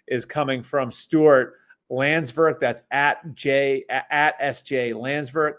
is coming from Stuart Landsberg. That's at SJ Landsberg.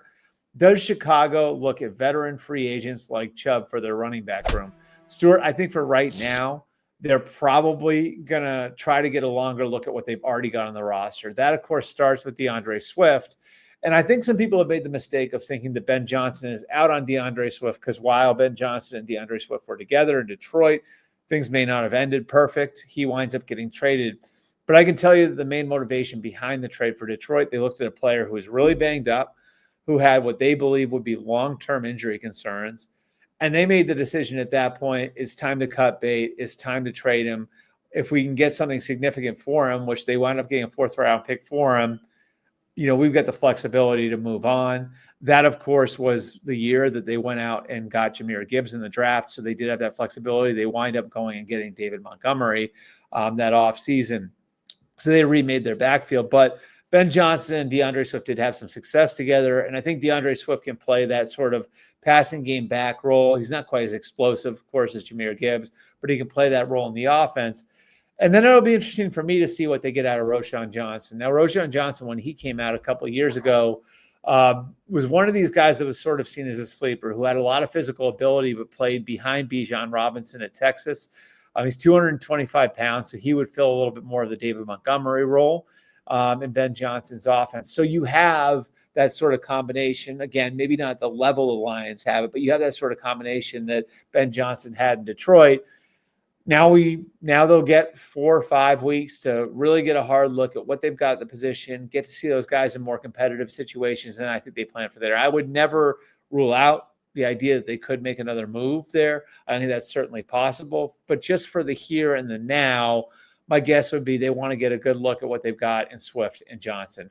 Does Chicago look at veteran free agents like Chubb for their running back room? Stuart, I think for right now, they're probably going to try to get a longer look at what they've already got on the roster. That, of course, starts with DeAndre Swift. And I think some people have made the mistake of thinking that Ben Johnson is out on DeAndre Swift because while Ben Johnson and DeAndre Swift were together in Detroit, things may not have ended perfect. He winds up getting traded. But I can tell you that the main motivation behind the trade for Detroit, they looked at a player who was really banged up, who had what they believe would be long-term injury concerns. And they made the decision at that point, it's time to cut bait. It's time to trade him. If we can get something significant for him, which they wound up getting a 4th-round pick for him, we've got the flexibility to move on. That, of course, was the year that they went out and got Jahmyr Gibbs in the draft. So they did have that flexibility. They wind up going and getting David Montgomery that offseason. So they remade their backfield. But Ben Johnson and DeAndre Swift did have some success together. And I think DeAndre Swift can play that sort of passing game back role. He's not quite as explosive, of course, as Jahmyr Gibbs, but he can play that role in the offense. And then it'll be interesting for me to see what they get out of Rojan Johnson. Now, Rojan Johnson, when he came out a couple of years ago, was one of these guys that was sort of seen as a sleeper who had a lot of physical ability but played behind Bijan Robinson at Texas. He's 225 pounds, so he would fill a little bit more of the David Montgomery role in Ben Johnson's offense. So you have that sort of combination. Again, maybe not at the level the Lions have it, but you have that sort of combination that Ben Johnson had in Detroit. Now they'll get 4 or 5 weeks to really get a hard look at what they've got at the position, get to see those guys in more competitive situations, and I think they plan for there. I would never rule out the idea that they could make another move there. I think that's certainly possible. But just for the here and the now, my guess would be they want to get a good look at what they've got in Swift and Johnson